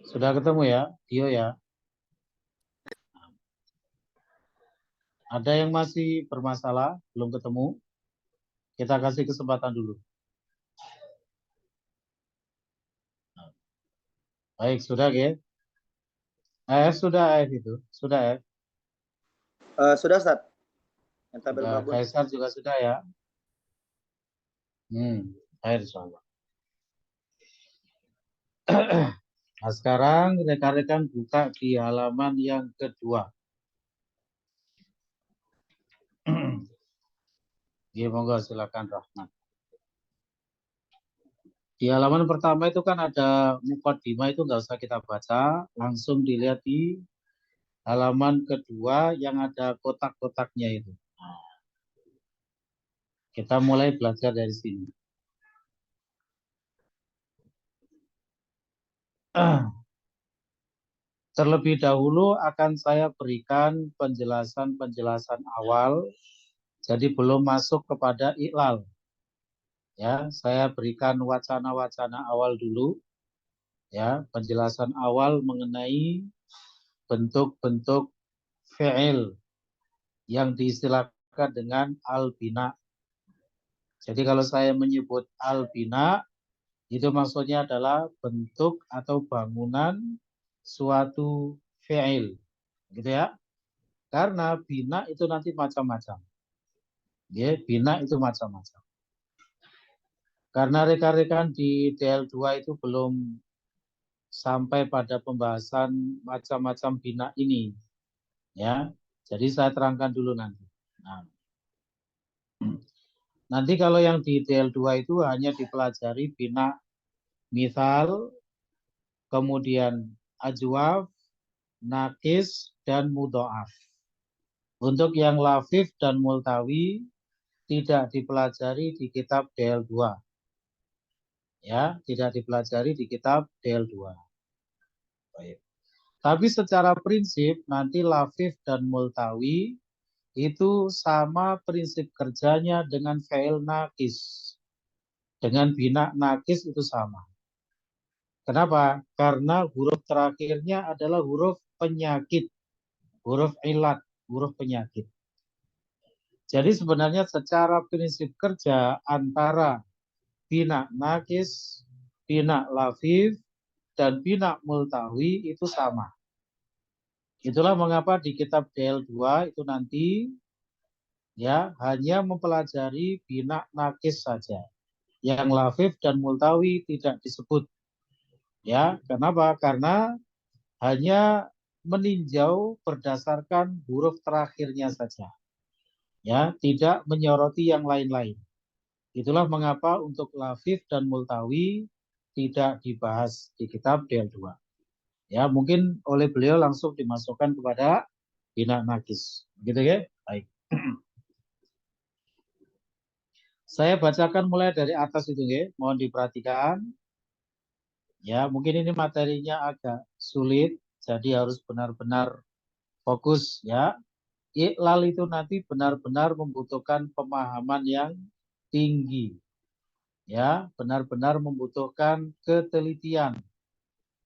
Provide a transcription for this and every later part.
Sudah ketemu ya, Dio ya? Ada yang masih bermasalah, belum ketemu? Kita kasih kesempatan dulu. Baik, sudah ya? Sudah itu. Sudah ya? Sudah, Ustaz. Yang tabel Sudah. babon. Kaisar juga sudah ya? Air insyaallah. Nah, sekarang rekan-rekan buka di halaman yang kedua. Ya, monggo silakan Rahmat. Di halaman pertama itu kan ada mukaddimah, itu nggak usah kita baca, langsung dilihat di halaman kedua yang ada kotak-kotaknya itu. Kita mulai belajar dari sini. Terlebih dahulu akan saya berikan penjelasan-penjelasan awal, jadi belum masuk kepada iklal. Ya, saya berikan wacana-wacana awal dulu. Ya, penjelasan awal mengenai bentuk-bentuk fi'il yang diistilahkan dengan al-bina. Jadi kalau saya menyebut al-bina, itu maksudnya adalah bentuk atau bangunan suatu fi'il. Gitu ya. Karena bina itu nanti macam-macam. Ya, bina itu macam-macam. Karena rekan-rekan di DL2 itu belum sampai pada pembahasan macam-macam bina ini. Ya, jadi saya terangkan dulu nanti. Nah, nanti kalau yang di DL2 itu hanya dipelajari bina misal, kemudian ajwaf, nakis, dan mudhoaf. Untuk yang lafif dan multawi tidak dipelajari di kitab DL2. Ya, tidak dipelajari di kitab DL2. Baik. Tapi secara prinsip nanti lafif dan multawi itu sama prinsip kerjanya dengan fi'il nakis. Dengan bina nakis itu sama. Kenapa? Karena huruf terakhirnya adalah huruf penyakit. Huruf ilat, huruf penyakit. Jadi sebenarnya secara prinsip kerja antara bina nakis, bina lafif, dan bina multawi itu sama. Itulah mengapa di kitab DL2 itu nanti ya hanya mempelajari bina nakis saja. Yang lafif dan multawi tidak disebut. Ya, kenapa? Karena hanya meninjau berdasarkan huruf terakhirnya saja. Ya, tidak menyoroti yang lain-lain. Itulah mengapa untuk lafif dan multawi tidak dibahas di kitab DL2. Ya, mungkin oleh beliau langsung dimasukkan kepada bina nakis. Gitu ya? Baik. Saya bacakan mulai dari atas itu ya. Mohon diperhatikan. Ya, mungkin ini materinya agak sulit, jadi harus benar-benar fokus ya. Iqlal itu nanti benar-benar membutuhkan pemahaman yang tinggi. Ya, benar-benar membutuhkan ketelitian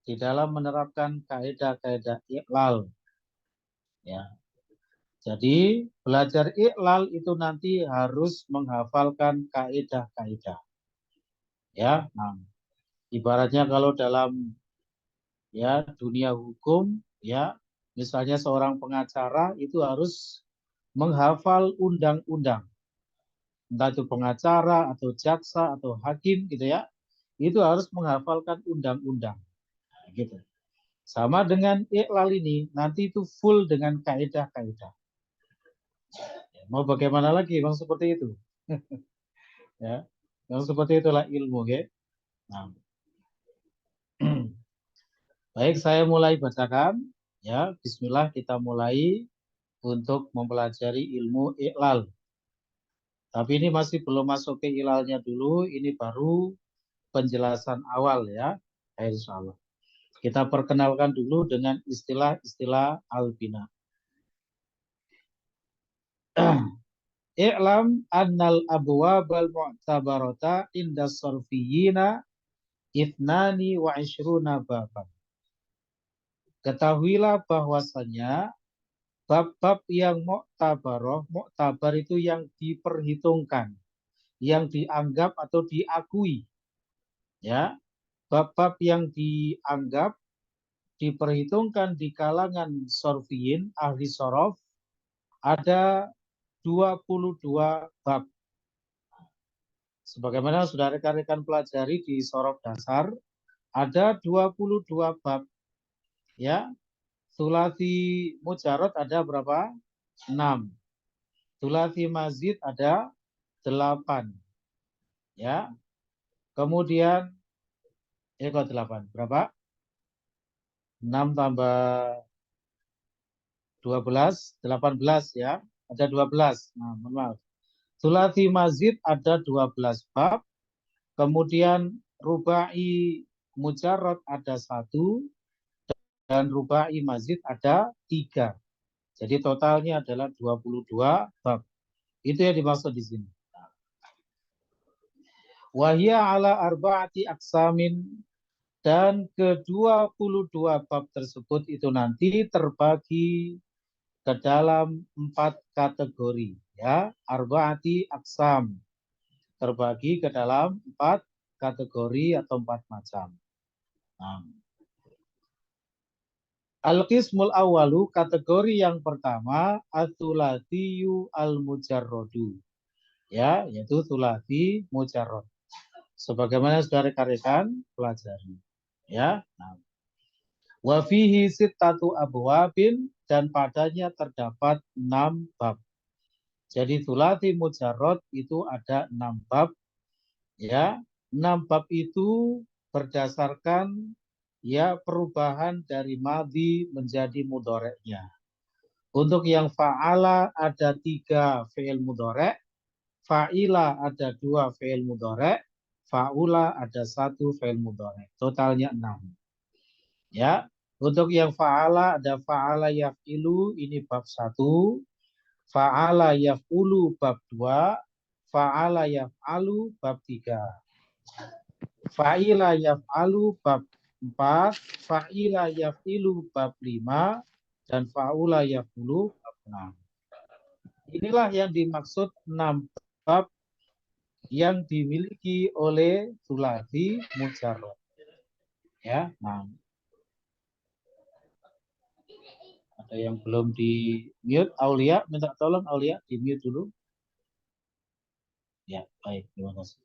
di dalam menerapkan kaidah-kaidah iqlal. Ya. Jadi belajar iqlal itu nanti harus menghafalkan kaidah-kaidah. Ya, nah, ibaratnya kalau dalam ya dunia hukum ya, misalnya seorang pengacara itu harus menghafal undang-undang. Entah itu pengacara atau jaksa atau hakim gitu ya. Itu harus menghafalkan undang-undang. Nah, gitu. Sama dengan iqlal ini, nanti itu full dengan kaidah-kaidah. Mau bagaimana lagi, Bang, seperti itu. Ya, yang seperti itulah ilmu, ya. Nah, baik, saya mulai bacakan. Ya, Bismillah kita mulai untuk mempelajari ilmu iqlal. Tapi ini masih belum masuk ke ilalnya dulu, ini baru penjelasan awal ya. Insyaallah. Kita perkenalkan dulu dengan istilah-istilah al-bina. I'lam annal abwabal mu'tabarata inda sarfiyina ithnani wa ishruna baban. Ketahuilah bahwasanya bab-bab yang muktabaroh, muktabar itu yang diperhitungkan, yang dianggap atau diakui. Ya, bab-bab yang dianggap diperhitungkan di kalangan sorfiyin, ahli sorof, ada 22 bab. Sebagaimana sudah rekan-rekan pelajari di sorof dasar, ada 22 bab. Ya, sulasi mujarot ada berapa? 6. Sulasi mazid ada 8. Ya. Kemudian kok 8. Berapa? 6 tambah 12, 18 ya. Ada 12. Nah, mohon maaf. Sulasi mazid ada 12 bab. Kemudian rubai mujarot ada 1 dan rubai mazid ada 3. Jadi totalnya adalah 22 bab. Itu yang dimaksud di sini. Wahia ala arba'ati aksamin, dan ke-22 bab tersebut itu nanti terbagi ke dalam 4 kategori. Ya, arba'ati aksam. Terbagi ke dalam 4 kategori atau 4 macam. Nah. Al-qismul awalu, kategori yang pertama, ats-tsulatiyu al-mujarrodu. Ya, yaitu tsulati mujarrod. Sebagaimana sudah rekan-rekan pelajari. Ya. Nah. Wa fihi sittatu abwabin, dan padanya terdapat 6 bab. Jadi tsulati mujarrod itu ada 6 bab. Ya, 6 bab itu berdasarkan ya perubahan dari madhi menjadi mudhoreknya. Untuk yang fa'ala ada 3 fi'il mudhorek, fa'ila ada 2 fi'il mudhorek, fa'ula ada 1 fi'il mudhorek. Totalnya 6. Ya, untuk yang fa'ala ada fa'ala yaf'ilu, ini bab 1, fa'ala yaf'ulu bab 2, fa'ala yaf'alu bab 3. Fa'ila yaf'alu bab 4, fa'ila yaf'ilu bab 5, dan fa'ula yaf'ulu bab 6. Inilah yang dimaksud 6 bab yang dimiliki oleh tsulati mujarrad. Ya, nah. Ada yang belum di mute, Aulia, minta tolong Aulia di mute dulu. Ya, baik, terima kasih.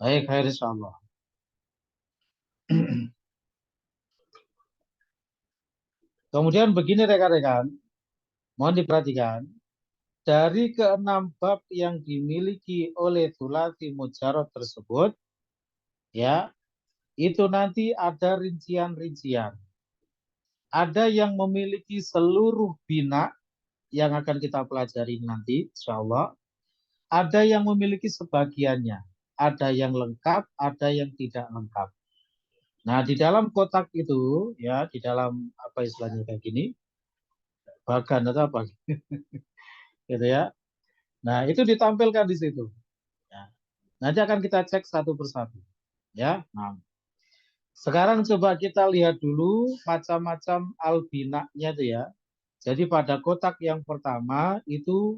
Baik, khair insyaallah. Kemudian begini rekan-rekan, mohon diperhatikan, dari ke-6 bab yang dimiliki oleh tsulati mujarrad tersebut, ya, itu nanti ada rincian-rincian. Ada yang memiliki seluruh bina yang akan kita pelajari nanti, insya Allah. Ada yang memiliki sebagiannya. Ada yang lengkap, ada yang tidak lengkap. Nah, di dalam kotak itu, ya, di dalam apa istilahnya kayak gini, bagan atau apa, gitu ya. Nah, itu ditampilkan di situ. Ya. Nanti akan kita cek satu persatu. Ya, nah. Sekarang coba kita lihat dulu macam-macam albinanya itu ya. Jadi pada kotak yang pertama itu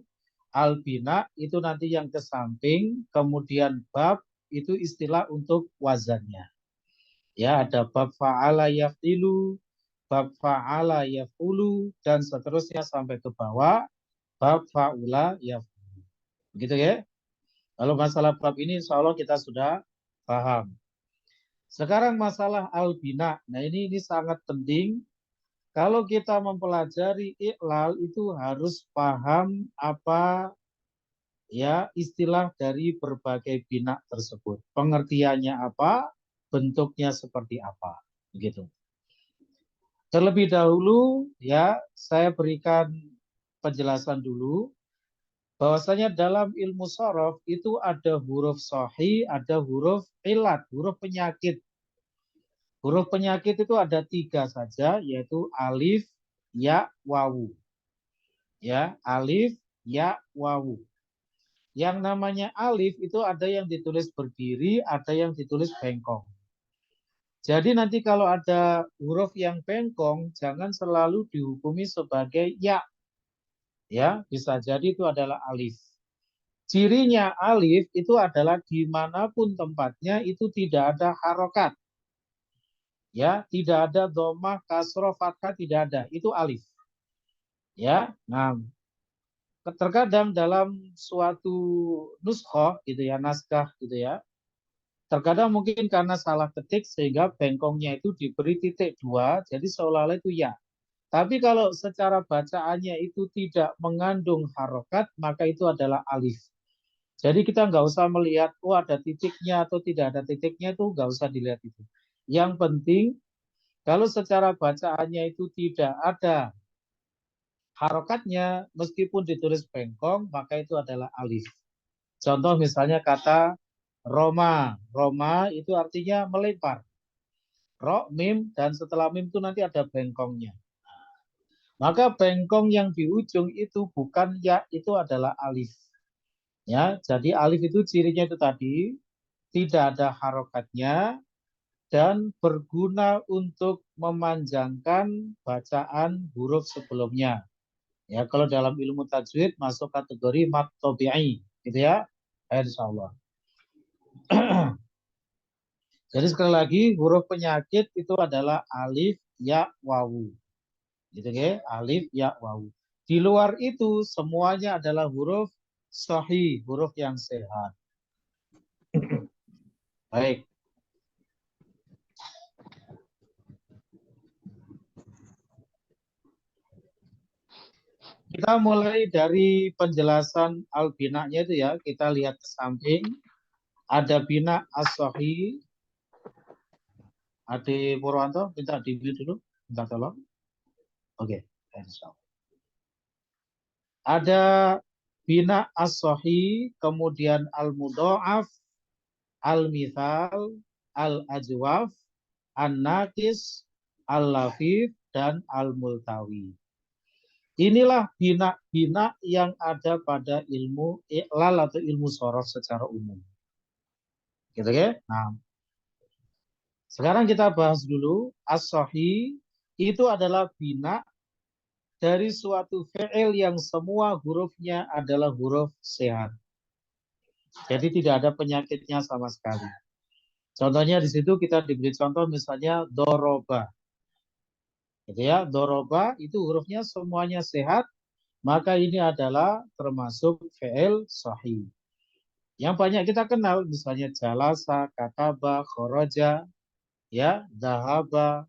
albina, itu nanti yang ke samping, kemudian bab itu istilah untuk wazannya. Ya, ada bab fa'ala yaf'ilu, bab fa'ala yaf'ulu, dan seterusnya sampai ke bawah, bab fa'ula yaf'ulu. Begitu ya. Kalau masalah bab ini insya Allah kita sudah paham. Sekarang masalah albina. Nah ini sangat penting. Kalau kita mempelajari iqlal itu harus paham apa ya istilah dari berbagai bina tersebut. Pengertiannya apa, bentuknya seperti apa. Begitu. Terlebih dahulu ya saya berikan penjelasan dulu bahwasanya dalam ilmu shorof itu ada huruf sahih, ada huruf ilat, huruf penyakit. Huruf penyakit itu ada 3 saja, yaitu alif, ya, wawu. Ya, alif, ya, wawu. Yang namanya alif itu ada yang ditulis berdiri, ada yang ditulis bengkok. Jadi nanti kalau ada huruf yang bengkong, jangan selalu dihukumi sebagai ya. Ya, bisa jadi itu adalah alif. Cirinya alif itu adalah dimanapun tempatnya itu tidak ada harokat. Ya, tidak ada domah, kasroh, fathah, tidak ada. Itu alif. Ya, nah terkadang dalam suatu nuskhoh gitu ya, naskah gitu ya, terkadang mungkin karena salah ketik sehingga bengkongnya itu diberi titik 2, jadi seolah-olah itu ya. Tapi kalau secara bacaannya itu tidak mengandung harokat, maka itu adalah alif. Jadi kita nggak usah melihat, oh ada titiknya atau tidak ada titiknya, itu nggak usah dilihat itu. Yang penting, kalau secara bacaannya itu tidak ada harokatnya, meskipun ditulis bengkong, maka itu adalah alif. Contoh misalnya kata Roma. Roma itu artinya melempar. Ro, mim, dan setelah mim itu nanti ada bengkongnya. Maka bengkong yang di ujung itu bukan ya, itu adalah alif. Ya, jadi alif itu cirinya itu tadi tidak ada harokatnya dan berguna untuk memanjangkan bacaan huruf sebelumnya. Ya, kalau dalam ilmu tajwid masuk kategori mad tabi'i, gitu ya. Insyaallah. Jadi sekali lagi huruf penyakit itu adalah alif, ya, wawu. Gitu ya, alif, ya, wawu. Di luar itu semuanya adalah huruf sahih, huruf yang sehat. Baik. Kita mulai dari penjelasan al-bina'nya itu ya. Kita lihat ke samping. Ada bina as-sahih. Ade Purwanto, minta di-mute dulu. Minta tolong. Oke. Ada bina as-sahih, kemudian al-mudha'af, al-mithal, al-ajwaf, an-naqis, al-lafif, dan al-multawi. Inilah bina-bina yang ada pada ilmu i'lal atau ilmu sorof secara umum. Gitu ya. Nah, sekarang kita bahas dulu as-sahih itu adalah bina dari suatu fi'il yang semua hurufnya adalah huruf sehat. Jadi tidak ada penyakitnya sama sekali. Contohnya di situ kita diberi contoh misalnya doroba. Gitu ya, doroba itu hurufnya semuanya sehat, maka ini adalah termasuk fi'il sahih. Yang banyak kita kenal misalnya jalasa, kataba, khoroja, ya, dahaba.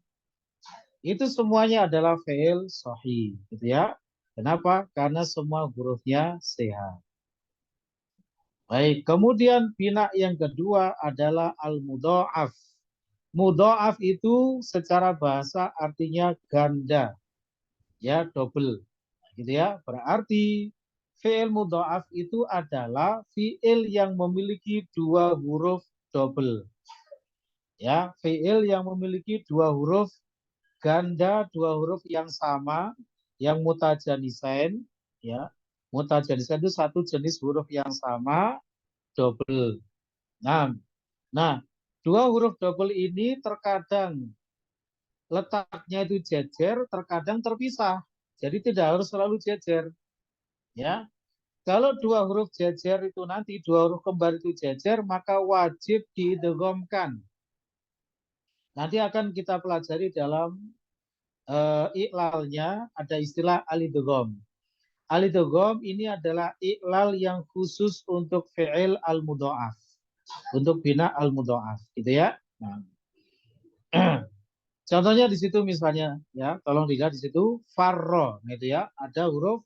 Itu semuanya adalah fi'il sahih, gitu ya. Kenapa? Karena semua hurufnya sehat. Baik, kemudian bina yang kedua adalah al-mudha'af. Mudha'af itu secara bahasa artinya ganda, ya, double. Gitu ya. Berarti fi'il mudha'af itu adalah fi'il yang memiliki dua huruf double. Ya, fi'il yang memiliki dua huruf ganda, dua huruf yang sama, yang mutajanisain, ya. Mutajanisain itu satu jenis huruf yang sama, double. Nah, dua huruf double ini terkadang letaknya itu jejer, terkadang terpisah. Jadi tidak harus selalu jejer. Ya, kalau dua huruf jejer itu nanti dua huruf kembar itu jejer, maka wajib diidghamkan. Nanti akan kita pelajari dalam iklalnya ada istilah alidgham. Alidgham ini adalah iklal yang khusus untuk fi'il al-mudha'af. Untuk bina al-mudha'af, gitu ya. Nah. Contohnya di situ misalnya ya, tolong dilihat di situ farro, gitu ya. Ada huruf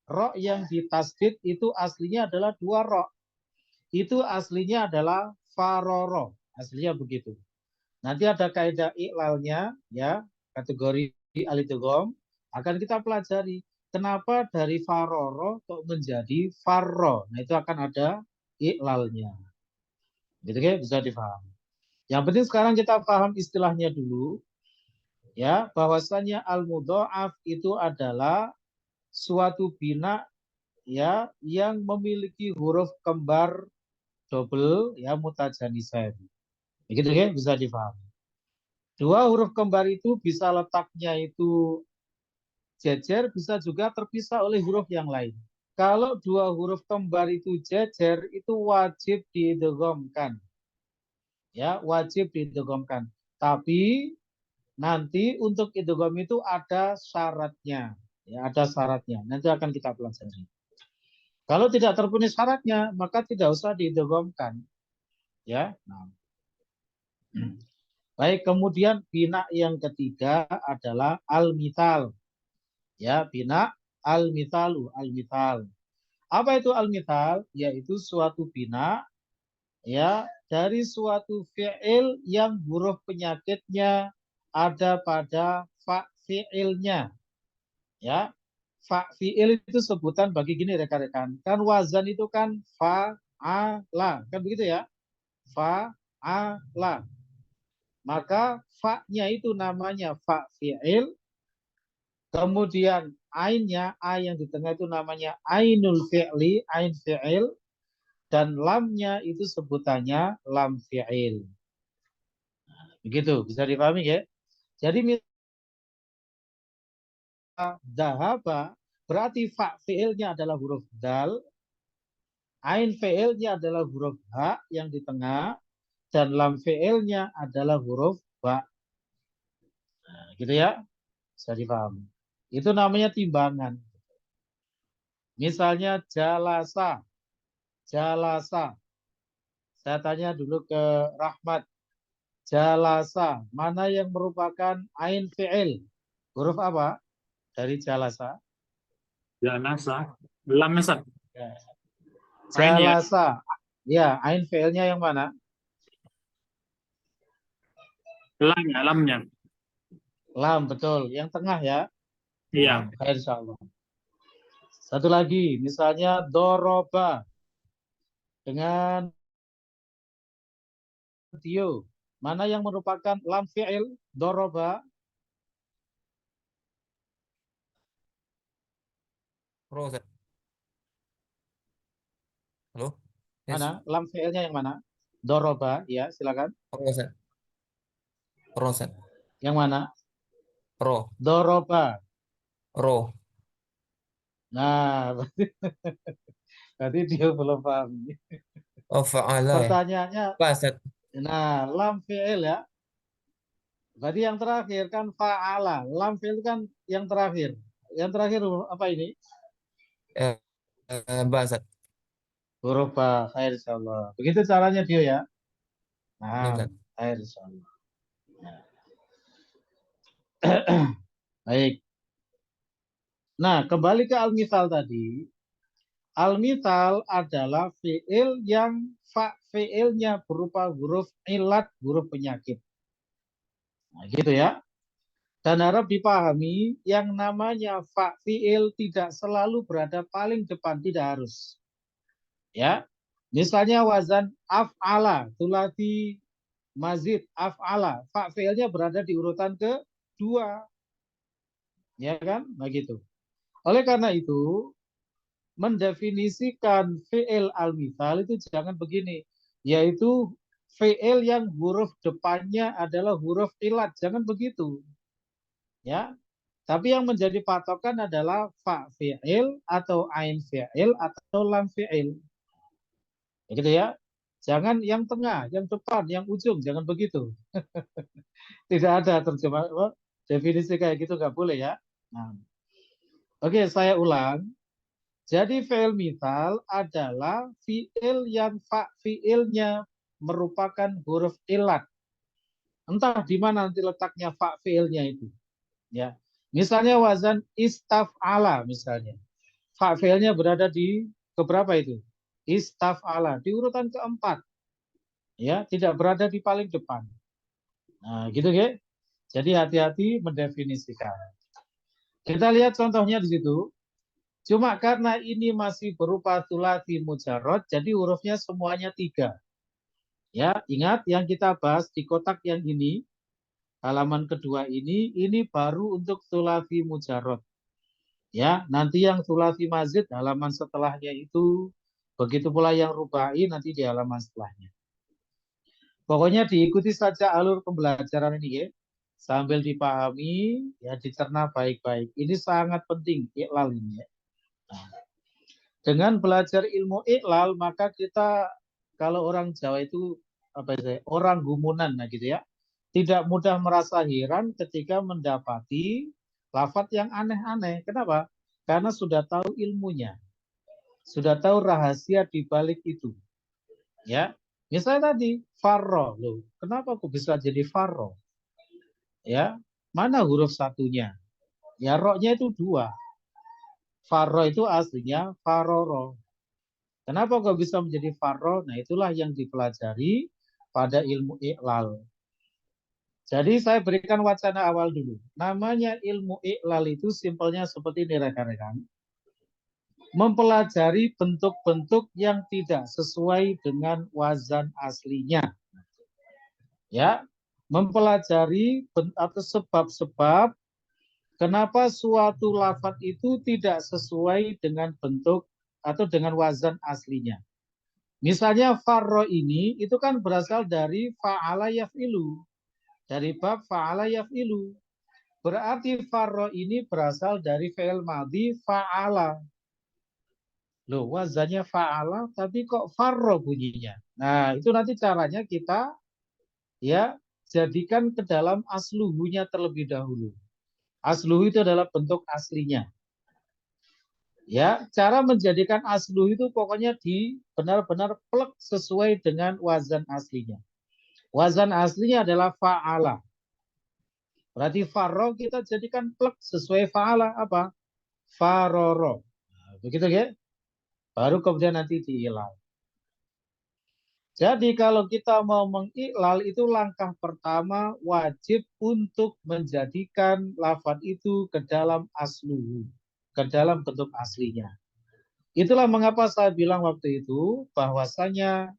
ro yang ditasdid itu aslinya adalah dua ro. Itu aslinya adalah faroro, aslinya begitu. Nanti ada kaidah iklalnya ya, kategori alidgham akan kita pelajari. Kenapa dari faroro kok menjadi farro? Nah, itu akan ada iklalnya. Gitu ya, bisa dipahami. Yang penting sekarang kita paham istilahnya dulu. Ya, bahwasannya al-mudha'af itu adalah suatu bina ya yang memiliki huruf kembar double ya mutajanisain. Begitu ya, bisa dipahami. Dua huruf kembar itu bisa letaknya itu jejer, bisa juga terpisah oleh huruf yang lain. Kalau dua huruf kembar itu jejer, itu wajib diidghamkan. Ya, wajib diidghamkan. Tapi nanti untuk idgham itu ada syaratnya. Ya, ada syaratnya. Nanti akan kita pelajari. Kalau tidak terpenuhi syaratnya, maka tidak usah diidghamkan. Ya. Nah. Baik, kemudian bina yang ketiga adalah al-mithal. Ya, bina al-mithalu, al-mithal. Apa itu al-mithal? Yaitu suatu bina ya dari suatu fi'il yang huruf penyakitnya ada pada fa fi'ilnya. Ya. Fa fi'il itu sebutan bagi gini rekan-rekan. Kan wazan itu kan fa'ala, kan begitu ya? Fa'ala. Maka fa-nya itu namanya fa fi'il. Kemudian ainnya, a yang di tengah itu namanya ainul fi'li, ain fi'il. Dan lamnya itu sebutannya lam fi'il. Begitu, bisa dipahami ya? Jadi misalnya dahaba, berarti fa fi'ilnya adalah huruf dal. Ain fi'ilnya adalah huruf ha yang di tengah. Dan lam fi'ilnya adalah huruf ba. Nah, gitu ya, bisa dipahami. Itu namanya timbangan. Misalnya jalasa. Jalasa. Saya tanya dulu ke Rahmat. Jalasa. Mana yang merupakan ain fi'il? Huruf apa? Dari jalasa. Jalasa. Lam Ustaz. Ya. Ain ya. Jalasa. Ya, ain fi'ilnya yang mana? Lam ya, lamnya. Lam, betul. Yang tengah ya. Iya. Nah, insyaallah. Satu lagi, misalnya doroba. Dengan dio. Mana yang merupakan lam fi'il? Doroba. Pro, Ustaz. Halo? Yes. Mana? Lam fi'ilnya yang mana? Doroba, ya silakan. Pro, Ustaz. Pro, Ustaz. Yang mana? Pro. Doroba. Pro. Nah, berarti dia belum paham. Oh, fa'ala ya. Pertanyaannya, Apa, Ustaz? nah, lam fi'il ya. Berarti yang terakhir kan fa'ala. Lam fi'il kan yang terakhir. Yang terakhir apa ini? Ba, Ustaz. Huruf ba, khair insyaallah. Begitu caranya dia ya. Ya, Nah, Ustaz. khair insyaallah. Nah. Baik. Nah, kembali ke al-mithal tadi. Al-mithal adalah fi'il yang fa fi'ilnya berupa huruf ilat, huruf penyakit. Nah, gitu ya. Dan harap dipahami, yang namanya fa fi'il tidak selalu berada paling depan, tidak harus. Ya. Misalnya wazan af'ala, tulati mazid af'ala, fa fi'ilnya berada di urutan kedua. Ya kan? Nah gitu. Oleh karena itu, mendefinisikan fi'il al-mithal itu jangan begini, yaitu fi'il yang huruf depannya adalah huruf ilat, jangan begitu. Ya. Tapi yang menjadi patokan adalah fa fi'il atau ain fi'il atau lam fi'il. Begitu ya. Jangan yang tengah, yang depan, yang ujung, jangan begitu. Tidak ada terjemah definisi kayak gitu, nggak boleh ya. Nah. Oke, saya ulang. Jadi fi'il mithal adalah fi'il yang fa fi'ilnya merupakan huruf ilat. Entah di mana nanti letaknya fa fi'ilnya itu. Ya. Misalnya wazan istaf'ala misalnya. Fa fi'ilnya berada di keberapa itu? Istaf'ala, di urutan keempat. Ya, tidak berada di paling depan. Nah, gitu ya. Jadi hati-hati mendefinisikan. Kita lihat contohnya di situ. Cuma karena ini masih berupa thulathi mujarrad, jadi hurufnya semuanya 3. Ya, ingat yang kita bahas di kotak yang ini, halaman kedua ini baru untuk thulathi mujarrad. Ya, nanti yang thulathi mazid halaman setelahnya itu, begitu pula yang rubai nanti di halaman setelahnya. Pokoknya diikuti saja alur pembelajaran ini ya. sambil dipahami, ya dicerna baik-baik. Ini sangat penting, iqlal ini ya. Nah, dengan belajar ilmu iqlal, maka kita, kalau orang Jawa itu, apa itu, orang gumunan, nah gitu ya. Tidak mudah merasa heran ketika mendapati lafadz yang aneh-aneh. Kenapa? Karena sudah tahu ilmunya. Sudah tahu rahasia di balik itu. Ya. Misalnya tadi, farro. Loh, kenapa kok bisa jadi farro? Ya, mana huruf satunya? Ya, ro-nya itu 2. Farro itu aslinya faroro. Kenapa kok bisa menjadi farro? Nah, itulah yang dipelajari pada ilmu iqlal. Jadi saya berikan wacana awal dulu. Namanya ilmu iqlal itu simpelnya seperti ini rekan-rekan. Mempelajari bentuk-bentuk yang tidak sesuai dengan wazan aslinya. Ya, mempelajari atau sebab-sebab kenapa suatu lafadz itu tidak sesuai dengan bentuk atau dengan wazan aslinya. Misalnya farro ini itu kan berasal dari fa'ala yaf'ilu. Dari bab fa'ala yaf'ilu. Berarti farro ini berasal dari fi'il madhi fa'ala. Loh, wazannya fa'ala tapi kok farro bunyinya. Nah, itu nanti caranya kita ya jadikan ke dalam asluhunya terlebih dahulu. Asluhu itu adalah bentuk aslinya. Ya, cara menjadikan asluhu itu pokoknya di benar-benar plek sesuai dengan wazan aslinya. Wazan aslinya adalah fa'ala. Berarti farro kita jadikan plek sesuai fa'ala apa? Faroro. Nah, begitu ya? Baru kemudian nanti diiklal. Jadi kalau kita mau mengiklal itu langkah pertama wajib untuk menjadikan lafaz itu ke dalam asluhu, ke dalam bentuk aslinya. Itulah mengapa saya bilang waktu itu bahwasanya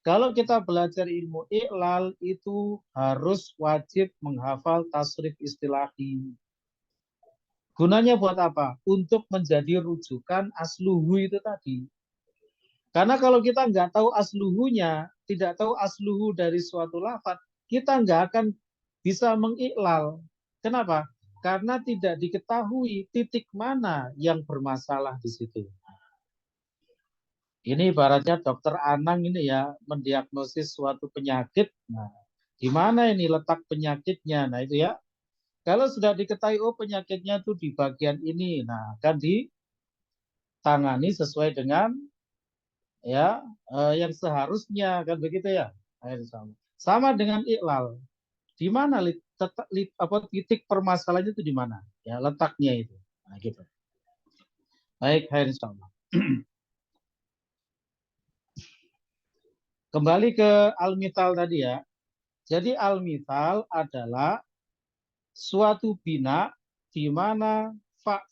kalau kita belajar ilmu iklal itu harus wajib menghafal tasrif istilahi. Gunanya buat apa? Untuk menjadi rujukan asluhu itu tadi. Karena kalau kita nggak tahu asluhunya, tidak tahu asluhu dari suatu lafaz, kita nggak akan bisa mengiklal. Kenapa? Karena tidak diketahui titik mana yang bermasalah di situ. Ini ibaratnya dokter Anang ini ya mendiagnosis suatu penyakit. Nah, di mana ini letak penyakitnya? Nah itu ya. Kalau sudah diketahui oh penyakitnya itu di bagian ini, nah akan ditangani sesuai dengan ya yang seharusnya kan begitu ya. Sama dengan iklal. Di mana titik permasalahannya itu di mana? Ya letaknya itu. Nah gitu. Baik, insyaallah. Kembali ke al-mithal tadi ya. Jadi al-mithal adalah suatu bina di mana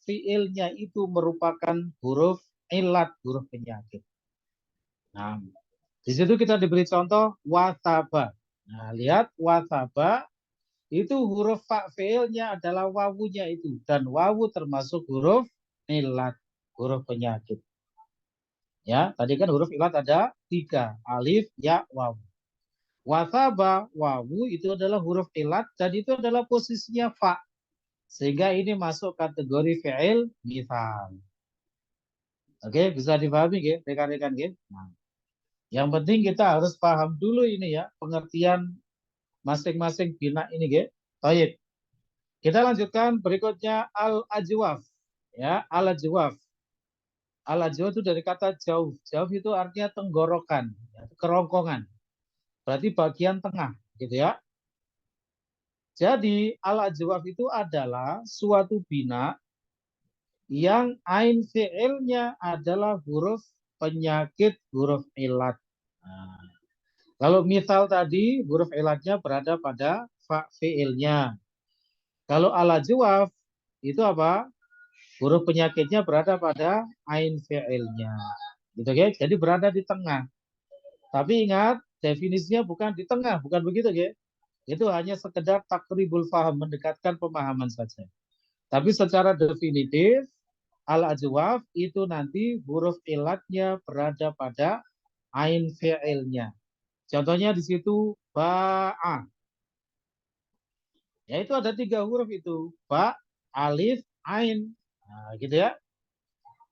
fi'ilnya itu merupakan huruf ilat, huruf penyakit. Nah, di situ kita diberi contoh wasaba. Nah, lihat wasaba itu huruf fi'ilnya adalah wawunya itu dan wawu termasuk huruf ilat, huruf penyakit. Ya, tadi kan huruf ilat ada 3, alif, ya, wawu. Wasaba, wawu itu adalah huruf ilat dan itu adalah posisinya fa. Sehingga ini masuk kategori fi'il mithal. Oke, bisa dipahami ya, rekan-rekan ya. Nah, yang penting kita harus paham dulu ini ya, pengertian masing-masing bina ini ya. Baik. Kita lanjutkan berikutnya al-ajwaf. Ya, al-ajwaf. Al-ajwaf itu dari kata jauh. Jauh itu artinya tenggorokan, ya, kerongkongan. Berarti bagian tengah, gitu ya. Jadi al-ajwaf itu adalah suatu bina yang ain fi'ilnya adalah huruf penyakit, huruf ilat. Nah, kalau misal tadi huruf ilatnya berada pada fa fi'ilnya. Kalau al-ajwaf itu apa? Huruf penyakitnya berada pada ain fi'ilnya. Gitu ya. Jadi berada di tengah. Tapi ingat, definisinya bukan di tengah, bukan begitu ya. Itu hanya sekedar takribul faham, mendekatkan pemahaman saja. Tapi secara definitif, al-ajwaf itu nanti huruf ilatnya berada pada ain fi'ilnya. Contohnya di situ ba'a. Ya itu ada 3 huruf itu. Ba, alif, ain. Nah, gitu ya.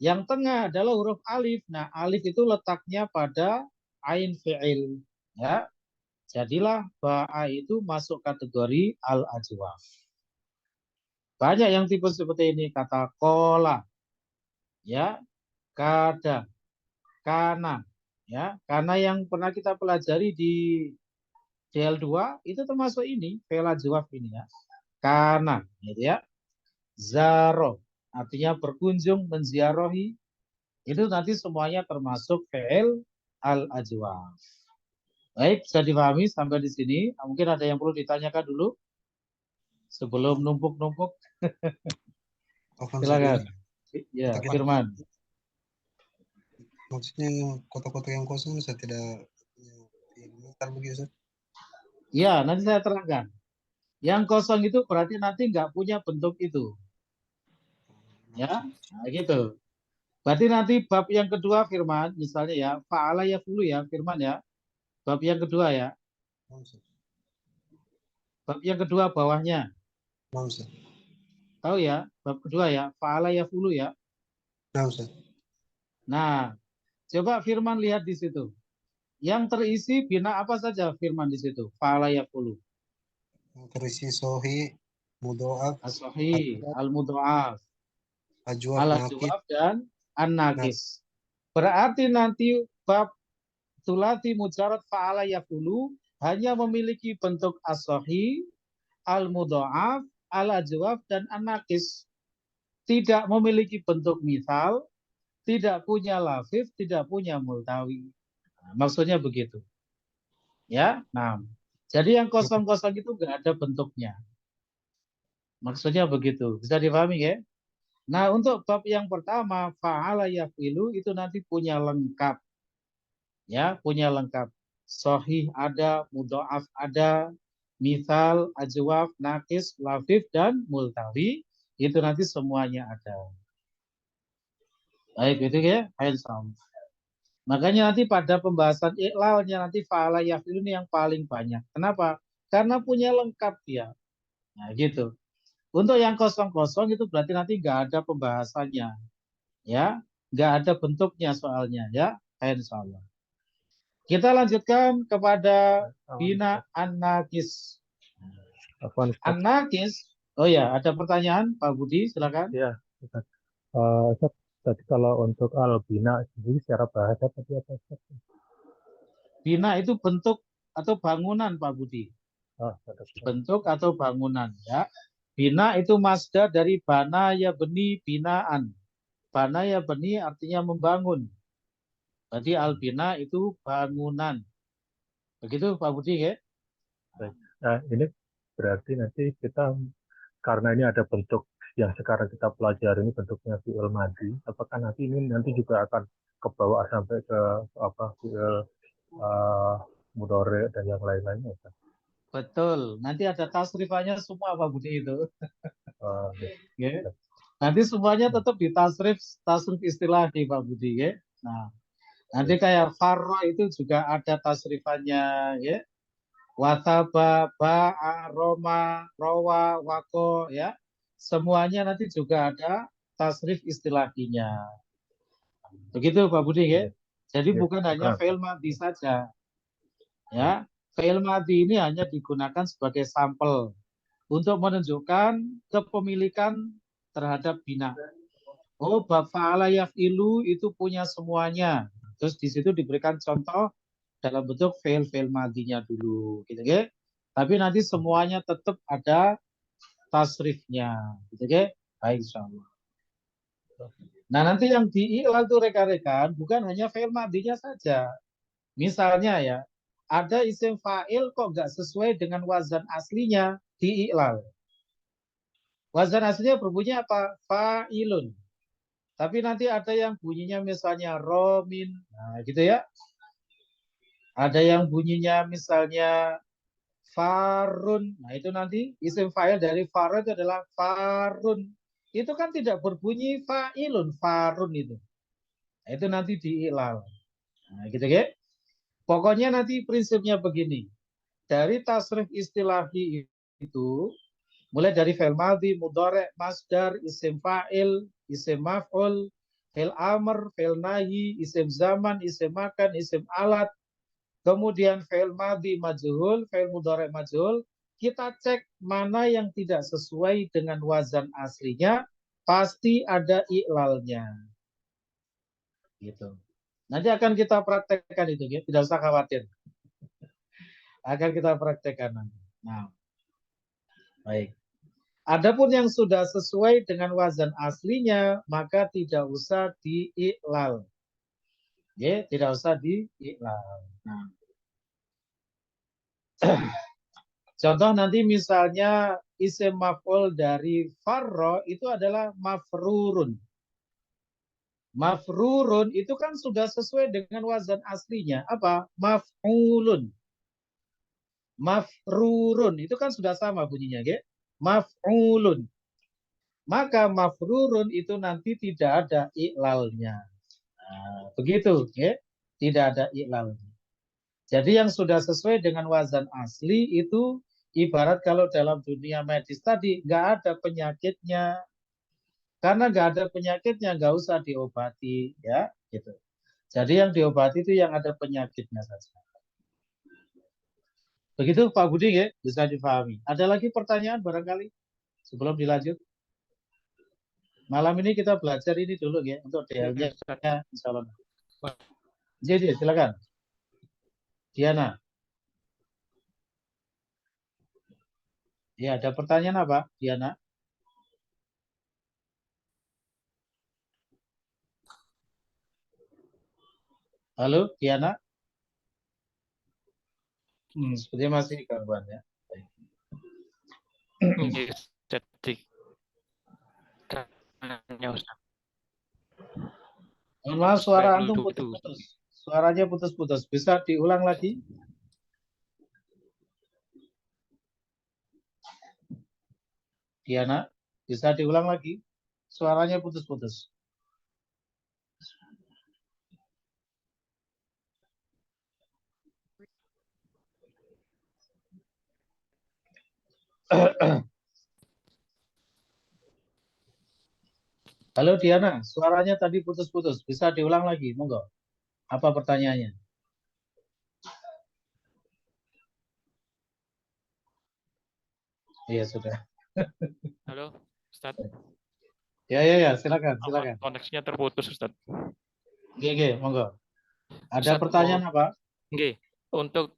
Yang tengah adalah huruf alif. Nah, alif itu letaknya pada ain fi'il. Ya. Jadilah ba'a itu masuk kategori al-ajwaf. Banyak yang tipe seperti ini. Kata kola. Ya. Kada. Kana. Ya. Karena yang pernah kita pelajari di DL2 itu termasuk ini. Fi'il ajwaf ini ya. Kana. Gitu ya. Zaro. Artinya berkunjung, menziarahi. Itu nanti semuanya termasuk fi'il al-ajwaf. Baik, bisa dipahami sampai di sini. Mungkin ada yang perlu ditanyakan dulu sebelum numpuk-numpuk. Afwan, Silakan. Ustaz. Ya, Kata-kata- Firman. Maksudnya kota-kota yang kosong saya tidak misal begitu, Ustaz. Ya, nanti saya terangkan. Yang kosong itu berarti nanti nggak punya bentuk itu. Ya, nah, gitu. Berarti nanti bab yang kedua Firman, misalnya ya, fa'ala ya dulu ya, Firman ya. Bab yang kedua ya. Nah, Ustaz. Bab yang kedua bawahnya. Nah, Ustaz. Tahu ya, bab kedua ya, fa'ala ya dulu ya. Nah, Ustaz. Nah, coba Firman lihat di situ. Yang terisi bina apa saja Firman di situ? Fa'ala ya dulu. Yang terisi sohi, mudhoaf, As-sahih, al-mudha'af, ajwaf, nakis. al-ajwaf, dan an-nakis. Berarti nanti bab sulati mujarad fa'ala yafulu hanya memiliki bentuk as-sahih, al-mudha'af, al-ajwaf, dan an-nakis. Tidak memiliki bentuk misal, tidak punya lafif, tidak punya multawi. Nah, maksudnya begitu. Ya, nah. Jadi yang kosong-kosong itu nggak ada bentuknya. Maksudnya begitu. Bisa dipahami ya? Nah, untuk bab yang pertama, fa'ala yafilu itu nanti punya lengkap. Ya, punya lengkap. Sahih ada, mudha'af ada, misal, ajwaf, nakis, lafif, dan multawi. Itu nanti semuanya ada. Baik, itu ya. Handsome. Makanya nanti pada pembahasan iklalnya nanti fa'ala yafilu ini yang paling banyak. Kenapa? Karena punya lengkap dia. Nah, gitu. Untuk yang kosong-kosong itu berarti nanti nggak ada pembahasannya. Ya, nggak ada bentuknya soalnya ya. Insyaallah. Kita lanjutkan kepada bina an-nakis. Afwan, Ustaz. An-nakis. Oh ya, ada pertanyaan Pak Budi, silakan. Ya, Ustaz. Ustaz, tadi kalau untuk al-bina sendiri secara bahasa tadi apa, Ustaz? Bina itu bentuk atau bangunan Pak Budi. Oh, Ustaz. Bentuk atau bangunan ya. Bina itu masdar dari bana ya beni binaan. Bana ya beni artinya membangun. Berarti al-bina itu bangunan. Begitu Pak Budi ya? Baik. Nah, ini berarti nanti kita, karena ini ada bentuk yang sekarang kita pelajari ini bentuknya fi'il madhi, apakah nanti ini nanti juga akan kebawa sampai ke fi'il mudhari dan yang lain-lainnya, Ustaz? Betul. Nanti ada tasrifannya semua Pak Budi itu. Ya. Ya. Nanti semuanya tetap di tasrif istilah di Pak Budi ya. Nah, nanti kayak farro itu juga ada tasrifannya ya. Wataba, ba'a, roma, rawa, wako ya. Semuanya nanti juga ada tasrif istilahinya. Begitu Pak Budi ya. Jadi Ya, bukan hanya fi'il madhi saja. Ya, fi'il madhi ini hanya digunakan sebagai sampel untuk menunjukkan kepemilikan terhadap bina. Oh, bab fa'ala yaf'ilu itu punya semuanya. Terus di situ diberikan contoh dalam bentuk fi'il madhinya dulu, gitu ya. Tapi nanti semuanya tetap ada tasrifnya, gitu ya. Baik, insyaallah. Nah, nanti yang diiklal itu rekan-rekan bukan hanya fi'il madhinya saja. Misalnya ya, ada isim fa'il kok nggak sesuai dengan wazan aslinya, diiklal. Wazan aslinya berbunyi apa? Fa'ilun. Tapi nanti ada yang bunyinya misalnya romin. Nah, gitu ya. Ada yang bunyinya misalnya farun. Nah, itu nanti isim fa'il dari farun itu adalah farun. Itu kan tidak berbunyi fa'ilun, farun itu. Nah, itu nanti diiklal. Nah, gitu ya. Pokoknya nanti prinsipnya begini. Dari tasrif istilahi itu Mulai dari fi'il madhi, mudhari', masdar, isim fa'il, isim maf'ul, fi'il amr, fi'il nahi, isim zaman, isim makan, isim alat, kemudian fi'il madhi majhul, fi'il mudhari' majhul. Kita cek mana yang tidak sesuai dengan wazan aslinya, pasti ada i'lalnya. Gitu. Nanti akan kita praktekkan itu, ya. Tidak usah khawatir. Akan kita praktekkan nanti. Nah, baik. Adapun yang sudah sesuai dengan wazan aslinya, maka tidak usah di-i'lal. Ya, tidak usah di-i'lal. Nah. Contoh nanti misalnya isim maf'ul dari farro itu adalah mafrurun. Mafrurun itu kan sudah sesuai dengan wazan aslinya. Apa? Maf'ulun. Mafrurun itu kan sudah sama bunyinya, ya. Maf'ulun. Maka mafrurun itu nanti tidak ada i'lalnya. Nah, begitu, ya. Tidak ada i'lalnya. Jadi yang sudah sesuai dengan wazan asli itu ibarat kalau dalam dunia medis tadi nggak ada penyakitnya. Karena nggak ada penyakitnya nggak usah diobati, ya, gitu. Jadi yang diobati itu yang ada penyakitnya saja. Begitu Pak Budi, ya, bisa dipahami. Ada lagi pertanyaan barangkali sebelum dilanjut? Malam ini kita belajar ini dulu, ya, untuk DL-nya, insya Allah. Jadi silakan, Diana. Ya, ada pertanyaan apa, Diana? Halo, Diana? Sepertinya masih gangguan, ya. Jadi tanya Ustaz. Mohon maaf, suara Fa'il antum itu. putus-putus. Suaranya putus-putus. Bisa diulang lagi? Diana, bisa diulang lagi? Suaranya putus-putus. Halo Diana, suaranya tadi putus-putus. Bisa diulang lagi, monggo. Apa pertanyaannya? Iya, sudah. Halo, Ustaz. Ya, silakan, silakan. Koneksinya terputus, Ustaz. Oke, monggo. Ada Ustaz, pertanyaan apa? Oke, untuk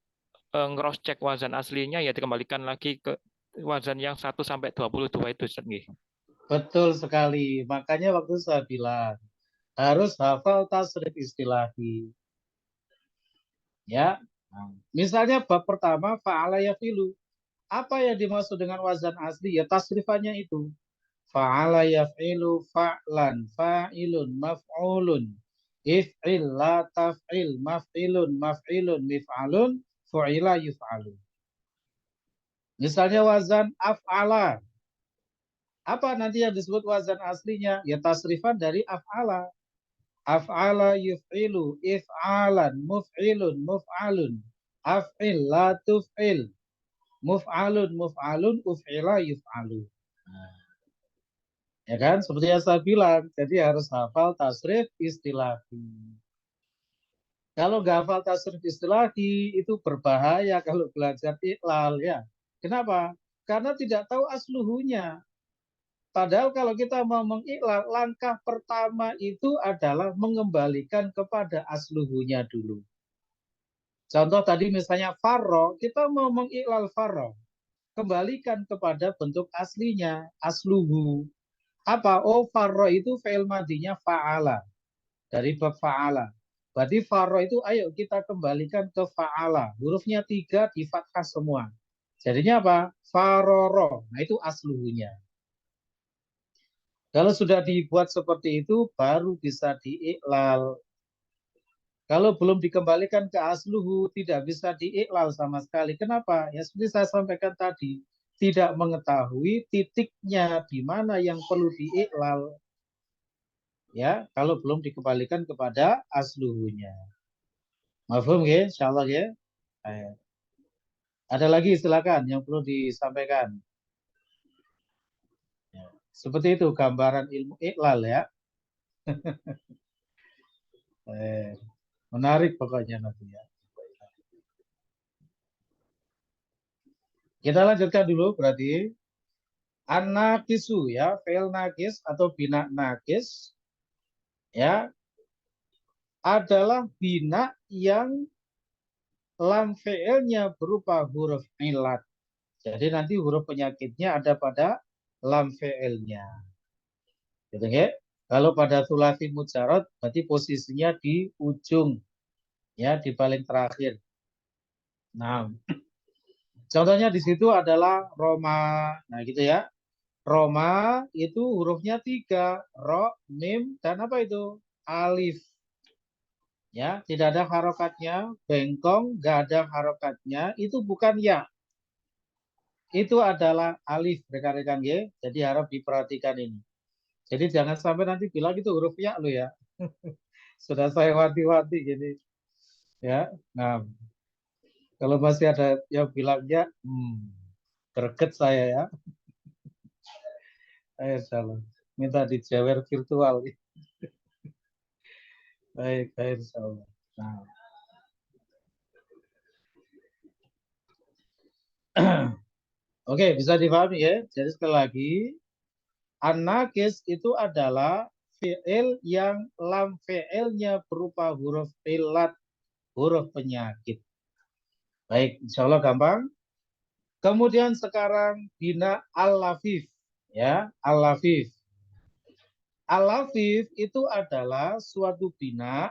cross check wazan aslinya ya dikembalikan lagi ke wazan yang 1 sampai 22 itu, Ustaz. Betul sekali. Makanya waktu saya bilang harus hafal tasrif istilahi. Ya. Nah, misalnya bab pertama fa'ala yafilu. Apa yang dimaksud dengan wazan asli? Ya tasrifannya itu. Fa'ala yaf'ilu fa'lan fa'ilun maf'ulun. If'il la taf'il maf'ilun maf'ilun mif'alun fu'ila yuf'alun. Misalnya wazan af'ala. Apa nanti yang disebut wazan aslinya? Ya tasrifan dari af'ala. Af'ala yuf'ilu if'alan muf'ilun muf'alun. Af'il la tuf'il. Muf'alun muf'alun uf'ila yuf'alun. Ya kan? Seperti yang saya bilang. Jadi harus hafal tasrif istilahi. Kalau nggak hafal tasrif istilahi, itu berbahaya kalau belajar iqlal, ya. Kenapa? Karena tidak tahu asluhunya. Padahal kalau kita mau mengiqlal, langkah pertama itu adalah mengembalikan kepada asluhunya dulu. Contoh tadi misalnya farro, kita mau mengiqlal farro. Kembalikan kepada bentuk aslinya, asluhu. Apa? Oh, farro itu fi'il madinya fa'ala. Dari bab fa'ala. Berarti farro itu ayo kita kembalikan ke fa'ala. Hurufnya 3 di fathah semua. Jadinya apa? Faroro. Nah itu asluhunya. Kalau sudah dibuat seperti itu, baru bisa diiklal. Kalau belum dikembalikan ke asluhu, tidak bisa diiklal sama sekali. Kenapa? Ya seperti saya sampaikan tadi. Tidak mengetahui titiknya di mana yang perlu diiklal. Ya, kalau belum dikembalikan kepada asluhunya. Mafhum ya, insyaallah ya. Ada lagi silakan yang perlu disampaikan. Seperti itu gambaran ilmu iqlal ya. Menarik pokoknya nanti ya. Kita lanjutkan dulu berarti an-naqisu ya, fi'il naqis atau bina naqis ya adalah bina yang lam fi'ilnya berupa huruf ilat. Jadi nanti huruf penyakitnya ada pada lam fi'ilnya. Gitu ya. Kalau pada sulasi mujarad berarti posisinya di ujung ya, di paling terakhir. Nah, contohnya di situ adalah Roma. Nah, gitu ya. Roma itu hurufnya 3, ro, mim, dan apa itu? Alif. Ya, tidak ada harokatnya, bengkong, nggak ada harokatnya, itu bukan ya. Itu adalah alif, rekan-rekan ya. Jadi harap diperhatikan ini. Jadi jangan sampai nanti bilang itu huruf ya lo ya. Sudah saya wanti-wanti gini. Ya, nah kalau masih ada yang bilangnya, greget saya ya. Salah. Minta dijewer virtual. Baik, insyaallah. Nah. Oke, bisa dipahami ya. Jadi sekali lagi, an-naqis itu adalah fi'il yang lam fi'ilnya berupa huruf ilat, huruf penyakit. Baik, insya Allah gampang. Kemudian sekarang bina al-lafif. Ya, al-lafif. Al-lafif itu adalah suatu bina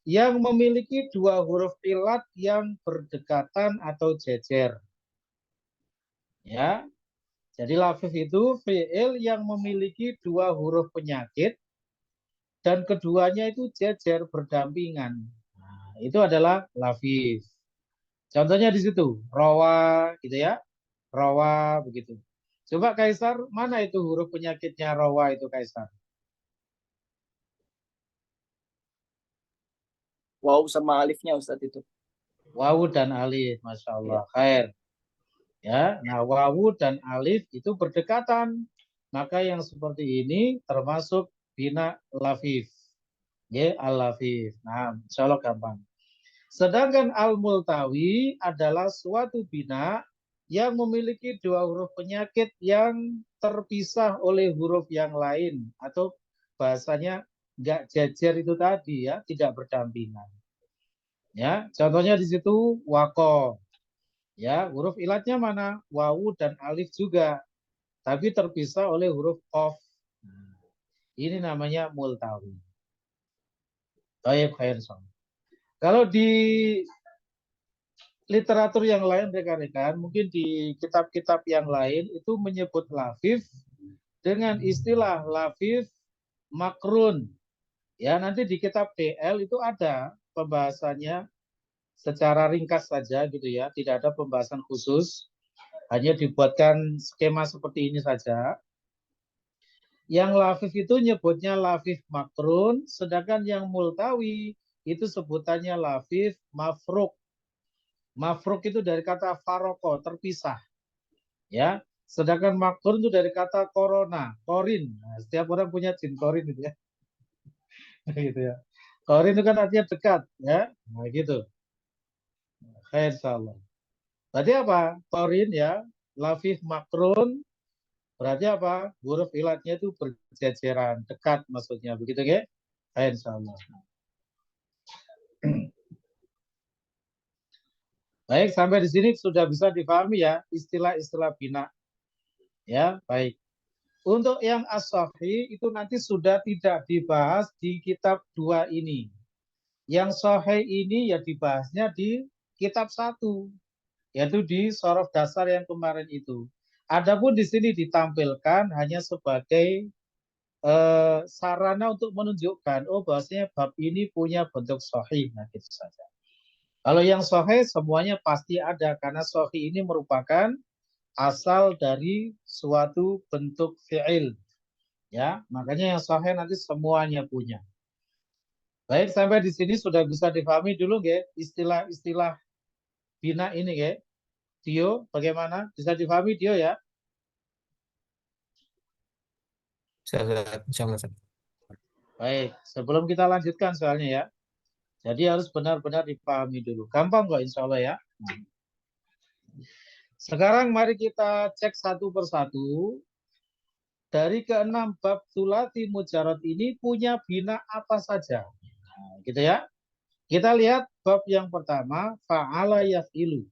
yang memiliki dua huruf ilat yang berdekatan atau jejer. Ya, jadi lafif itu fi'il yang memiliki dua huruf penyakit dan keduanya itu jejer berdampingan. Nah, itu adalah lafif. Contohnya di situ, rawa gitu ya. Rawa begitu. Coba Kaisar, mana itu huruf penyakitnya rawa itu Kaisar? Waw sama alifnya Ustadz itu. Wawu dan alif, Masya Allah. Khair. Ya, nah wawu dan alif itu berdekatan. Maka yang seperti ini termasuk bina lafif. Ya, al-lafif. Nah, insya Allah gampang. Sedangkan al-multawi adalah suatu bina yang memiliki dua huruf penyakit yang terpisah oleh huruf yang lain. Atau bahasanya nggak jejer itu tadi ya, tidak berdampingan. Ya, contohnya di situ wako. Ya, huruf ilatnya mana? Wawu dan alif juga. Tapi terpisah oleh huruf qaf. Ini namanya multawi. Baik, khair. Kalau di literatur yang lain rekan-rekan, mungkin di kitab-kitab yang lain itu menyebut lafif dengan istilah lafif makrun. Ya, nanti di kitab DL itu ada pembahasannya secara ringkas saja gitu ya, tidak ada pembahasan khusus. Hanya dibuatkan skema seperti ini saja. Yang lafif itu nyebutnya lafif makrun, sedangkan yang multawi itu sebutannya lafif mafruk. Mafruk itu dari kata faroko, terpisah. Ya, sedangkan makrun itu dari kata korona, korin. Nah, setiap orang punya jin korin gitu ya. Gitu ya. Korin itu kan artinya dekat, ya. Nah, gitu. Khair insyaallah. Berarti apa? Korin ya, lafif makrun. Berarti apa? Huruf ilatnya itu berjejeran, dekat maksudnya. Begitu ya? Khair insyaallah. Baik, sampai di sini sudah bisa dipahami ya istilah-istilah bina. Ya, baik. Untuk yang as-sahih itu nanti sudah tidak dibahas di kitab 2 ini. Yang sahih ini ya dibahasnya di kitab 1, yaitu di sorof dasar yang kemarin itu. Adapun di sini ditampilkan hanya sebagai sarana untuk menunjukkan, oh bahwasanya bab ini punya bentuk sahih. Nah, gitu saja. Kalau yang sahih semuanya pasti ada karena sahih ini merupakan asal dari suatu bentuk fi'il. Ya, makanya yang sahih nanti semuanya punya. Baik, sampai di sini sudah bisa dipahami dulu nggih istilah-istilah bina ini nggih. Dio, bagaimana? Bisa dipahami Dio ya? Insyaallah, Ustaz. Baik, sebelum kita lanjutkan soalnya ya. Jadi harus benar-benar dipahami dulu. Gampang kok insya Allah ya. Sekarang mari kita cek satu persatu. Dari keenam bab sulati mujarad ini punya bina apa saja. Nah, gitu ya. Kita lihat bab yang pertama, fa'ala yaf'ilu.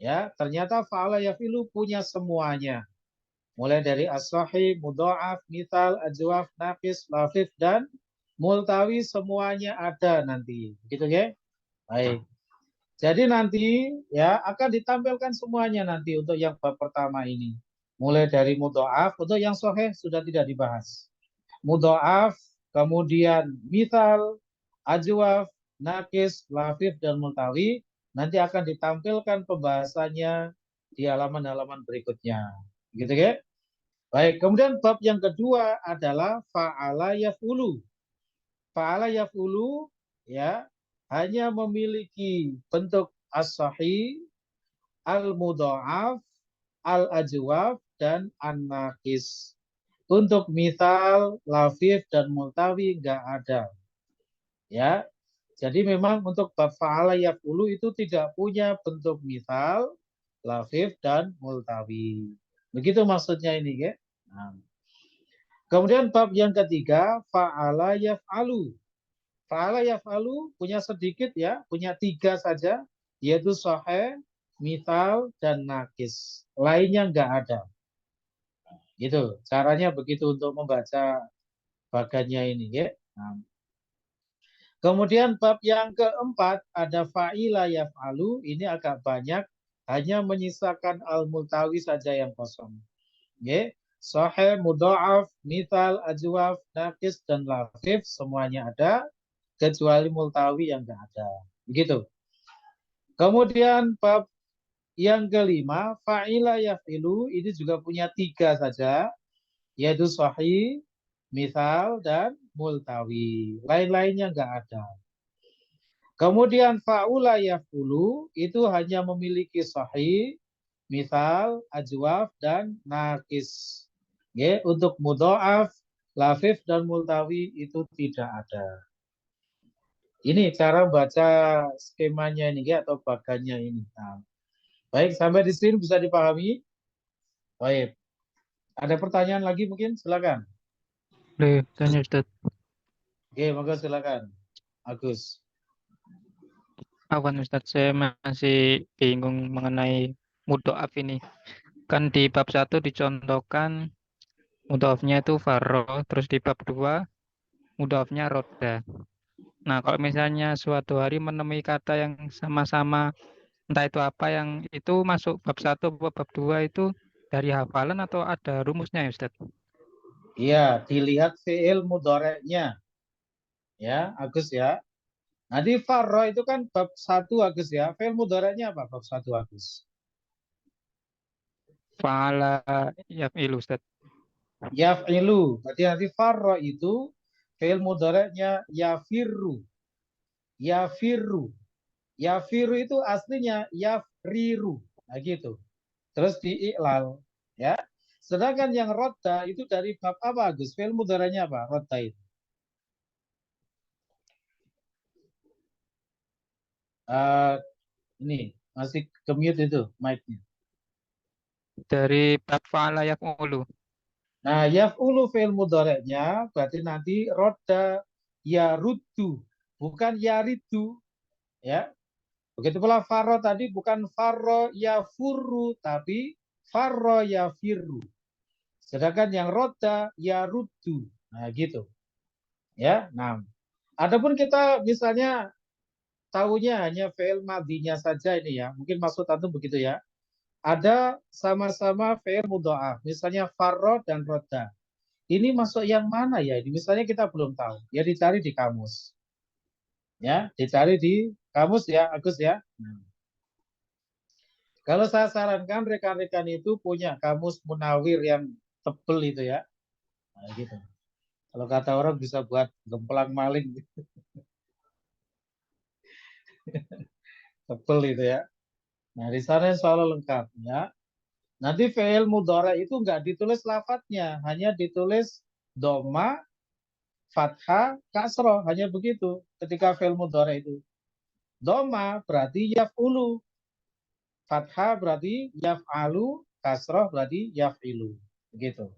Ya, ternyata fa'ala yaf'ilu punya semuanya. Mulai dari as-sahih, mudha'af, mithal, ajwaf, naqis, lafif, dan multawi semuanya ada nanti. Begitu ya? Baik. Jadi nanti ya akan ditampilkan semuanya nanti untuk yang bab pertama ini. Mulai dari mudha'af, untuk yang sahih sudah tidak dibahas. Mudha'af, kemudian mithal, ajwaf, naqis, lafif, dan multawi nanti akan ditampilkan pembahasannya di halaman-halaman berikutnya. Gitu ya? Baik, kemudian bab yang kedua adalah fa'ala yaf'ulu. Fa'ala yaf'ulu ya hanya memiliki bentuk as-sahih, al-mudha'af, al-ajwaf, dan an-naqis. Untuk misal, lafif, dan multawi enggak ada. Ya. Jadi memang untuk bab fa'ala yaf'ulu itu tidak punya bentuk misal, lafif, dan multawi. Begitu maksudnya ini, ya. Nah. Kemudian bab yang ketiga, fa'ala yaf'alu. Fa'ala yaf'alu punya sedikit ya, punya 3 saja, yaitu sahih, mithal, dan naqis. Lainnya enggak ada. Gitu. Caranya begitu untuk membaca bagannya ini, ya. Nah. Kemudian bab yang keempat ada fa'ila yaf'alu, ini agak banyak, hanya menyisakan al-multawi saja yang kosong. Ya. Sahih, mudha'af, mithal, ajwaf, naqis, dan lafif semuanya ada, kecuali multawi yang enggak ada. Begitu. Kemudian bab yang kelima, fa'ila yaf'ilu, ini juga punya 3 saja, yaitu sahih, mithal, dan multawi. Lain-lainnya enggak ada. Kemudian fa'ula yaf'ulu, itu hanya memiliki sahih, mithal, ajwaf, dan naqis. Ya, untuk mudha'af, lafif, dan multawi itu tidak ada. Ini cara baca skemanya ini ya, atau bagannya ini. Nah, baik, sampai di sini bisa dipahami? Baik. Ada pertanyaan lagi mungkin? Silakan. Boleh tanya Ustaz. Oke, monggo silakan. Agus. Awan Ustaz, saya masih bingung mengenai mudha'af ini. Kan di bab 1 dicontohkan mudha'afnya itu farro, terus di bab 2 mudha'afnya rodda. Nah, kalau misalnya suatu hari menemui kata yang sama-sama, entah itu apa yang itu masuk bab 1 atau bab 2 itu dari hafalan atau ada rumusnya ya Ustaz? Iya, dilihat fi'il mudhari'nya. Ya, Agus ya. Nanti farro itu kan bab 1 Agus ya. Fi'il mudhari'nya apa bab 1 Agus? Fa'ala yaf'ilu Ustaz. Yaf'ilu. Berarti nanti farro itu fi'il mudhari'nya yafirru. Yafirru. Yafirru itu aslinya yafriru. Nah gitu. Terus diiklal. Ya. Sedangkan yang rodda itu dari bab apa Agus? Fi'il mudhari'nya apa? Rodda itu. Ini masih ke-mute itu mic-nya. Dari bab fa'ala yaf'ulu. Nah, yaf'ulu fi'il mudhari'nya berarti nanti rodda yaruddu, bukan yaridu. Ya. Begitu pula farro tadi bukan farro yafurru, tapi farro yafirru. Sedangkan yang rodda yaruddu. Nah, gitu. Ya, nah. Adapun kita misalnya tahunya hanya fi'il madinya saja ini ya. Mungkin maksud antum begitu ya. Ada sama-sama fi'il mudha'af. Misalnya farro dan rodda. Ini masuk yang mana ya? Ini misalnya kita belum tahu. Ya dicari di kamus. Ya, dicari di kamus ya, Agus ya. Kalau saya sarankan rekan-rekan itu punya kamus munawir yang tebel itu ya. Nah, gitu. Kalau kata orang bisa buat gemplang maling. Tebel itu ya. Nah, di sana selalu lengkap ya. Nanti fi'il mudhari itu enggak ditulis lafadznya, hanya ditulis doma, fathah, kasroh. Hanya begitu ketika fi'il mudhari itu. Doma berarti yaf'ulu. Fathah berarti yaf'alu, kasroh berarti yaf'ilu. Begitu.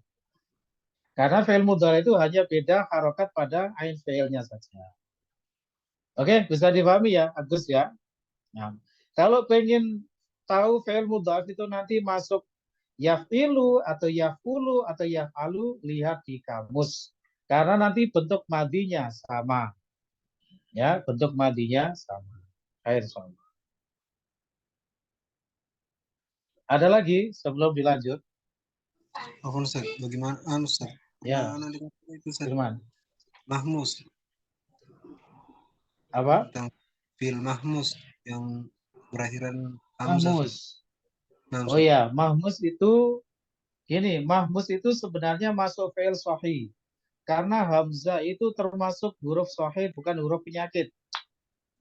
Karena fi'il mudhari itu hanya beda harokat pada ain fi'ilnya saja. Oke, bisa dipahami ya, Agus ya. Nah, kalau pengen tahu fi'il mudhari itu nanti masuk yaf'ilu atau yaf'ulu atau yaf'alu, lihat di kamus. Karena nanti bentuk madinya sama. Ya, bentuk madinya sama. Air sama. Ada lagi sebelum dilanjut? Apa Ustaz? Bagaimana Ustaz? Ya, Mana dengan itu Ustaz? Firman. Mahmus. Apa? Tentang fil mahmus yang berakhiran hamzah. Mahmus. Nah, Oh Ustaz. ya, mahmus itu gini, mahmus itu sebenarnya masuk fi'il sahih. Karena hamzah itu termasuk huruf sahih, bukan huruf penyakit.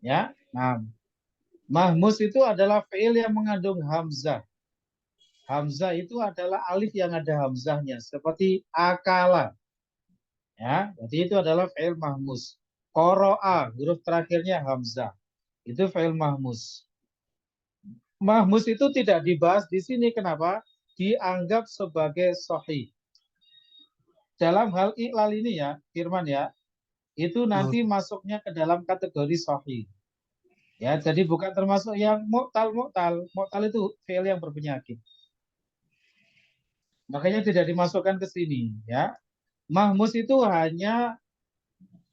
Ya. Nah, mahmus itu adalah fi'il yang mengandung hamzah. Hamzah itu adalah alif yang ada hamzahnya, seperti akala. Ya, jadi itu adalah fi'il mahmus. Qara'a, huruf terakhirnya hamzah. Itu fi'il mahmus. Mahmus itu tidak dibahas di sini. Kenapa? Dianggap sebagai sahih. Dalam hal iklal ini ya, Firman ya, itu nanti masuknya ke dalam kategori sahih. Ya, jadi bukan termasuk yang mu'tal. Mu'tal itu fi'il yang berpenyakit. Makanya tidak dimasukkan ke sini, ya. Mahmus itu hanya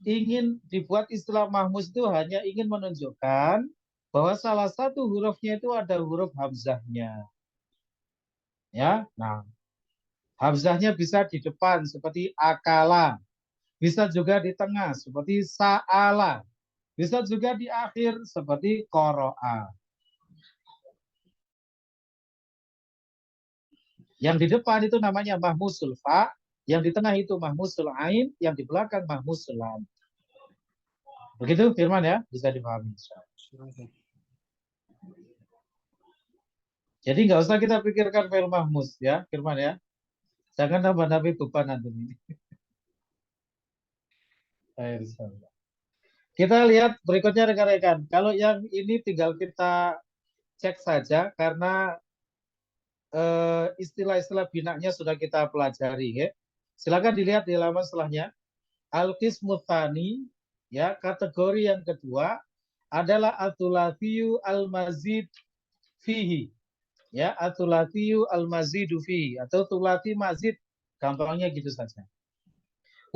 ingin dibuat istilah mahmus itu hanya ingin menunjukkan bahwa salah satu hurufnya itu ada huruf hamzahnya. Ya, nah, hamzahnya bisa di depan seperti akala, bisa juga di tengah seperti sa'ala, bisa juga di akhir seperti qara'a. Yang di depan itu namanya mahmusul fa, yang di tengah itu mahmusul ain, yang di belakang mahmusul lam. Begitu Firman ya, bisa dipahami. Jadi nggak usah kita pikirkan fi'il mahmus ya, Firman ya. Jangan nambah-nambah beban nanti ini. Kita lihat berikutnya rekan-rekan. Kalau yang ini tinggal kita cek saja karena istilah-istilah binaknya sudah kita pelajari ya. Silakan dilihat di halaman setelahnya. Al-qismu tsani, ya, kategori yang kedua adalah atulatsiyu al-mazid fihi. Ya, atulatsiyu al-mazidu fihi atau tulati mazid, gampangnya gitu saja.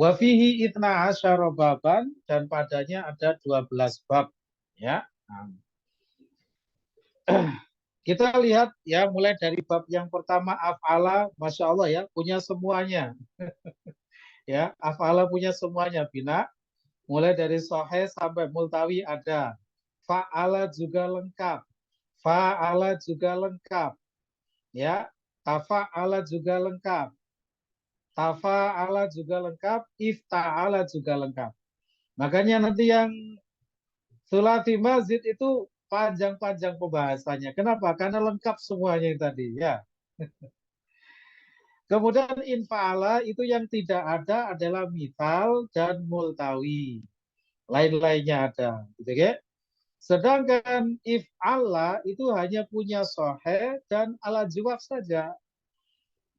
Wa fihi itna asyara baban, dan padanya ada 12 bab, ya. Nah. Kita lihat ya, mulai dari bab yang pertama af'ala, Masya Allah ya, punya semuanya. Ya, af'ala punya semuanya, bina. Mulai dari sahih sampai multawi ada. Fa'ala juga lengkap. Fa'ala juga lengkap. Ya, tafa'ala juga lengkap. Tafa'ala juga lengkap. Ifta'ala juga lengkap. Makanya nanti yang sulati mazid itu panjang-panjang pembahasannya. Kenapa? Karena lengkap semuanya yang tadi. Ya. Kemudian infa'ala itu yang tidak ada adalah mithal dan multawi. Lain-lainnya ada. Gitu ya. Sedangkan if'ala itu hanya punya sohe dan ala jawab saja.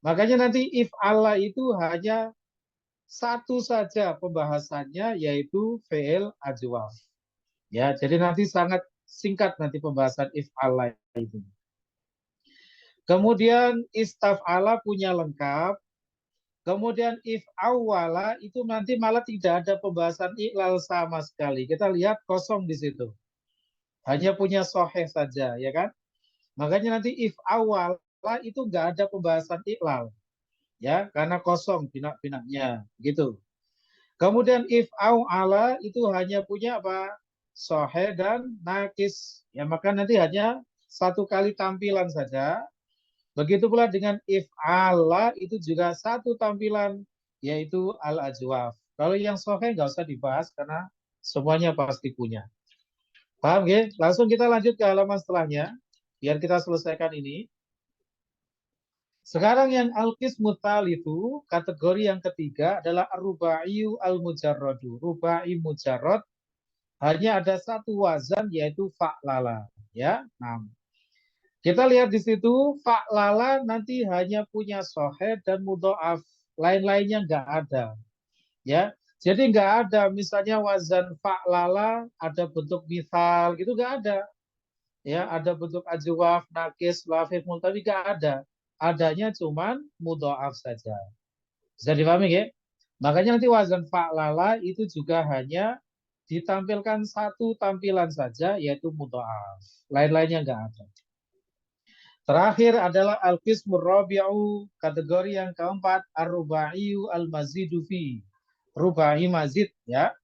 Makanya nanti if'ala itu hanya satu saja pembahasannya, yaitu fi'il ajwaf. Ya, jadi nanti sangat singkat nanti pembahasan if'ala itu. Kemudian istaf'ala punya lengkap. Kemudian if'awala itu nanti malah tidak ada pembahasan iklal sama sekali. Kita lihat kosong di situ. Hanya punya soheh saja, ya kan? Makanya nanti if'awala itu nggak ada pembahasan iklal. Ya, karena kosong pinak-pinaknya. Gitu. Kemudian if'awala itu hanya punya apa? Soheh dan nakis. Ya, maka nanti hanya satu kali tampilan saja. Begitu pula dengan if'ala itu juga satu tampilan, yaitu al-ajwaf. Kalau yang soheh nggak usah dibahas karena semuanya pasti punya. Paham ya? Langsung kita lanjut ke halaman setelahnya biar kita selesaikan ini. Sekarang yang al-qismu itu kategori yang ketiga adalah ar-rubaiyu al-mujarradu. Rubai mujarrad hanya ada satu wazan yaitu fa'lala, ya. Nah, kita lihat di situ fa'lala nanti hanya punya sohed dan mudhoaf, lain-lainnya nggak ada, ya. Jadi nggak ada misalnya wazan fa'lala ada bentuk misal gitu nggak ada, ya. Ada bentuk ajwaf, nakis, lafif, multawi nggak ada. Adanya cuman mudhoaf saja. Bisa dipahami ya? Makanya nanti wazan fa'lala itu juga hanya ditampilkan satu tampilan saja yaitu mudhoaf. Lain-lainnya nggak ada. Terakhir adalah al-qismur rabi'u, kategori yang keempat ar-rubaiyu al-mazidu fi. Rubai mazid, ya.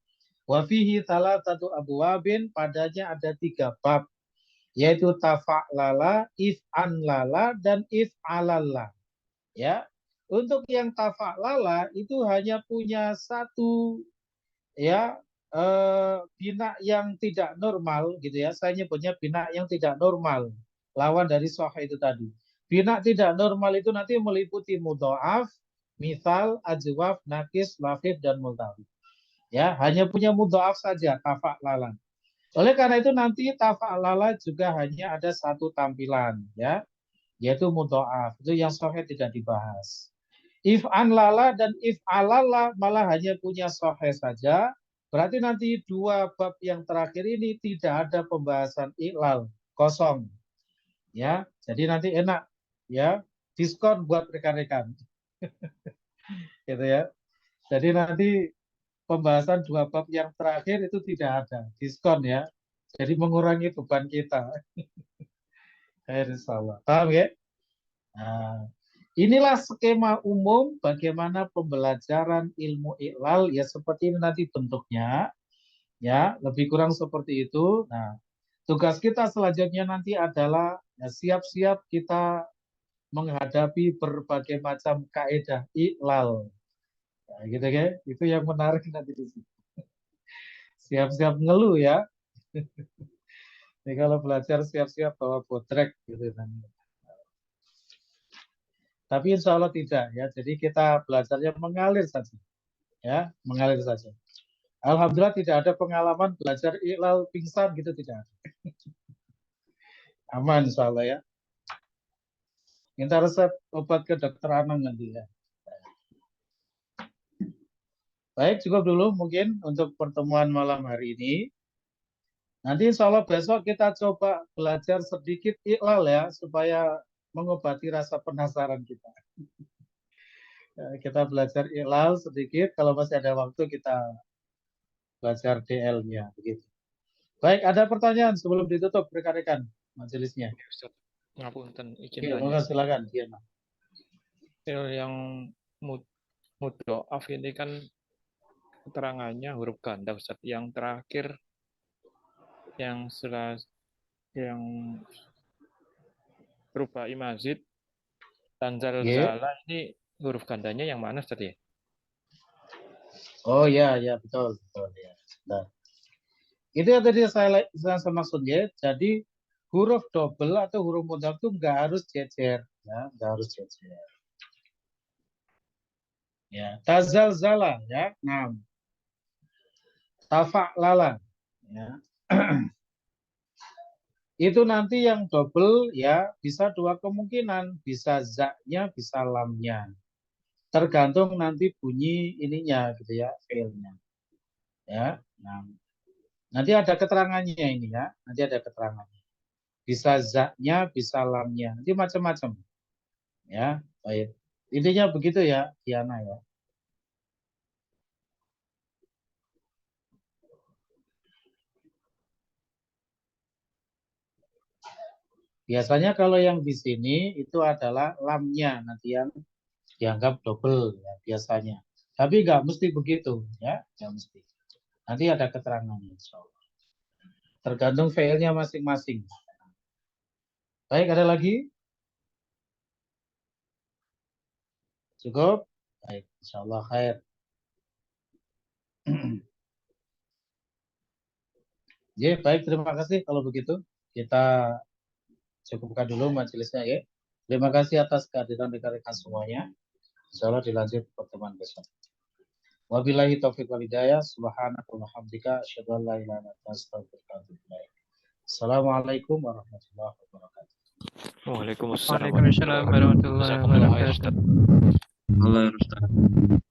Wa fihi thalathatu abwabin, padanya ada 3 bab, yaitu tafa'lala, if'anlala, dan if'alalla. Ya. Untuk yang tafa'lala itu hanya punya satu, ya, bina yang tidak normal gitu ya. Saya nyebutnya bina yang tidak normal. Lawan dari sahih itu tadi. Bina tidak normal itu nanti meliputi mudhoaf, misal, ajwaf, nakis, lafif, dan multawi. Ya, hanya punya mudhoaf saja tafa'lala. Oleh karena itu nanti tafa'lala juga hanya ada satu tampilan, ya, yaitu mudhoaf. Itu yang sahih tidak dibahas. If'anlala dan if'alala malah hanya punya sahih saja. Berarti nanti 2 bab yang terakhir ini tidak ada pembahasan iklal, kosong. Ya, jadi nanti enak, ya, diskon buat rekan-rekan. Gitu ya. Jadi nanti pembahasan 2 bab yang terakhir itu tidak ada, diskon ya. Jadi mengurangi beban kita. Insyaallah. Paham ya? Nah, inilah skema umum bagaimana pembelajaran ilmu iklal, ya seperti ini nanti bentuknya, ya lebih kurang seperti itu. Nah, tugas kita selanjutnya nanti adalah ya, siap-siap kita menghadapi berbagai macam kaidah iklal, nah, gitu ya. Itu yang menarik nanti di situ. Siap-siap ngeluh ya. Jadi kalau belajar siap-siap bawa botrek gitu kan. Tapi insya Allah tidak ya. Jadi kita belajarnya mengalir saja, ya mengalir saja. Alhamdulillah tidak ada pengalaman belajar iklal pingsan gitu, tidak ada. Aman insya Allah ya. Minta resep obat ke dokter Anang nanti ya. Baik, cukup dulu mungkin untuk pertemuan malam hari ini. Nanti insya Allah besok kita coba belajar sedikit iklal ya, supaya mengobati rasa penasaran kita. Kita belajar iklal sedikit, kalau masih ada waktu kita belajar DL-nya. Begitu. Baik, ada pertanyaan sebelum ditutup rekan-rekan majelisnya? Ustaz, ngapunten izin Ya, tanya. silakan. Ya. Yang mudhoaf ini kan keterangannya huruf ganda, Ustaz. Yang terakhir yang rubai mazid dan zalzala ini huruf gandanya yang mana, Ustaz ya? Oh ya, betul ya. Nah, itu yang tadi saya maksudnya. Jadi huruf double atau huruf mudhaf itu nggak harus jejer, ya, nggak harus jejer. Ya, tazalzala, ya, nah, tafa'lala, ya. Itu nanti yang double ya bisa 2 kemungkinan, bisa za-nya, bisa lamnya. Tergantung nanti bunyi ininya gitu ya, fi'ilnya. Ya. Nah, nanti ada keterangannya ini ya, nanti ada keterangannya. Bisa za-nya, bisa lamnya. Nanti macam-macam. Ya, baik. Intinya begitu ya, Diana ya. Biasanya kalau yang di sini itu adalah lamnya nanti yang dianggap double ya biasanya. Tapi nggak mesti begitu ya, nggak mesti. Nanti ada keterangannya insya Allah. Tergantung filenya masing-masing. Baik, ada lagi? Cukup? Baik, insya Allah khair. Ya, baik, terima kasih kalau begitu. Kita cukupkan dulu majelisnya ya. Terima kasih atas kehadiran rekan-rekan semuanya. Insya Allah dilanjut pertemuan besok. Wabillahi taufiq wal hidayah. Subhanakallahumma wa bihamdika asyhadu an la ilaha illa anta astaghfiruka wa atubu ilaik. Assalamualaikum warahmatullahi wabarakatuh. Waalaikumsalam Waalaikumsalam warahmatullahi Jazakumullah khair, wabarakatuh. Ustaz. Allah Ustaz.